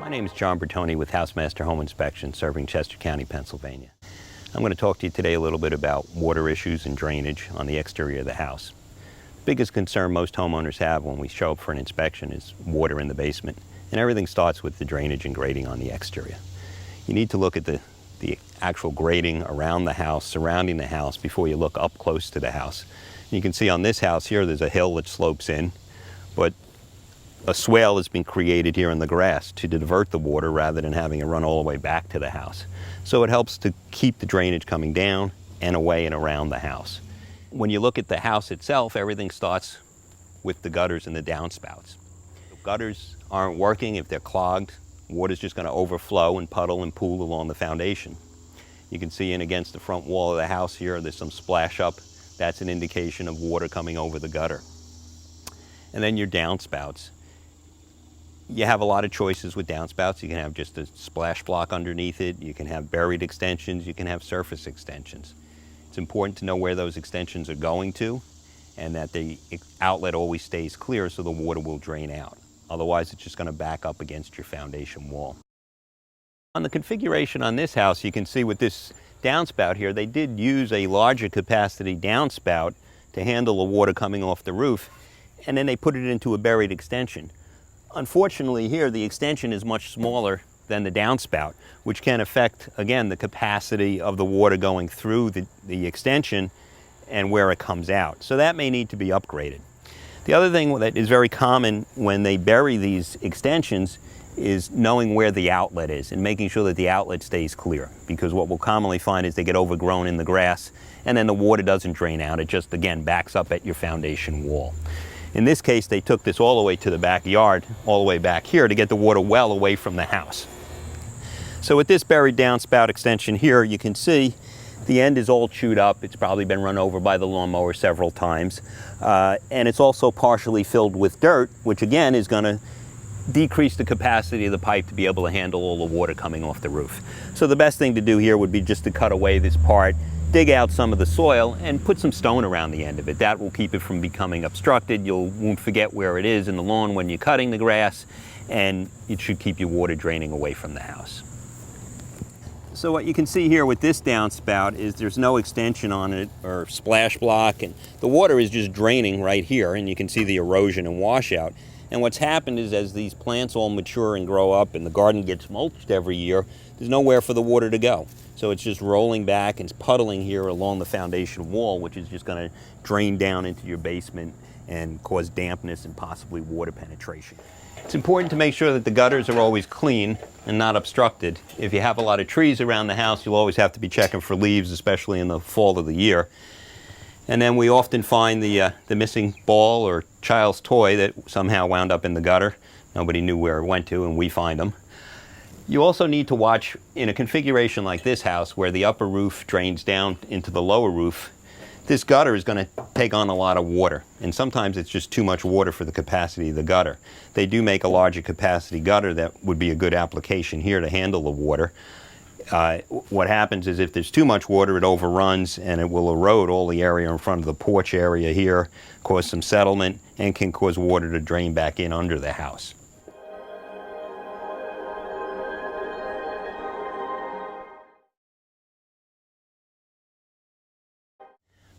My name is John Bertone with HouseMaster Home Inspection serving Chester County, Pennsylvania. I'm going to talk to you today a little bit about water issues and drainage on the exterior of the house. The biggest concern most homeowners have when we show up for an inspection is water in the basement, and everything starts with the drainage and grading on the exterior. You need to look at the actual grading around the house, surrounding the house, before you look up close to the house. And you can see on this house here there's a hill that slopes in, but a swale has been created here in the grass to divert the water rather than having it run all the way back to the house. So it helps to keep the drainage coming down and away and around the house. When you look at the house itself, everything starts with the gutters and the downspouts. If gutters aren't working, if they're clogged, water's just going to overflow and puddle and pool along the foundation. You can see in against the front wall of the house here, there's some splash up. That's an indication of water coming over the gutter. And then your downspouts. You have a lot of choices with downspouts. You can have just a splash block underneath it. You can have buried extensions. You can have surface extensions. It's important to know where those extensions are going to and that the outlet always stays clear so the water will drain out. Otherwise, it's just going to back up against your foundation wall. On the configuration on this house, you can see with this downspout here, they did use a larger capacity downspout to handle the water coming off the roof, and then they put it into a buried extension. Unfortunately here, the extension is much smaller than the downspout, which can affect, again, the capacity of the water going through the extension and where it comes out. So that may need to be upgraded. The other thing that is very common when they bury these extensions is knowing where the outlet is and making sure that the outlet stays clear, because what we'll commonly find is they get overgrown in the grass and then the water doesn't drain out. It just, again, backs up at your foundation wall. In this case, they took this all the way to the backyard, all the way back here, to get the water well away from the house. So with this buried downspout extension here, you can see the end is all chewed up. It's probably been run over by the lawnmower several times. And it's also partially filled with dirt, which again is going to decrease the capacity of the pipe to be able to handle all the water coming off the roof. So the best thing to do here would be just to cut away this part, dig out some of the soil, and put some stone around the end of it. That will keep it from becoming obstructed. You won't forget where it is in the lawn when you're cutting the grass, and it should keep your water draining away from the house. So what you can see here with this downspout is there's no extension on it or splash block, and the water is just draining right here, and you can see the erosion and washout. And what's happened is as these plants all mature and grow up and the garden gets mulched every year, there's nowhere for the water to go. So it's just rolling back and it's puddling here along the foundation wall, which is just going to drain down into your basement and cause dampness and possibly water penetration. It's important to make sure that the gutters are always clean and not obstructed. If you have a lot of trees around the house, you'll always have to be checking for leaves, especially in the fall of the year. And then we often find the missing ball or child's toy that somehow wound up in the gutter. Nobody knew where it went to, and we find them. You also need to watch in a configuration like this house where the upper roof drains down into the lower roof. This gutter is going to take on a lot of water, and sometimes it's just too much water for the capacity of the gutter. They do make a larger capacity gutter that would be a good application here to handle the water. What happens is if there's too much water, it overruns and it will erode all the area in front of the porch area here, cause some settlement, and can cause water to drain back in under the house.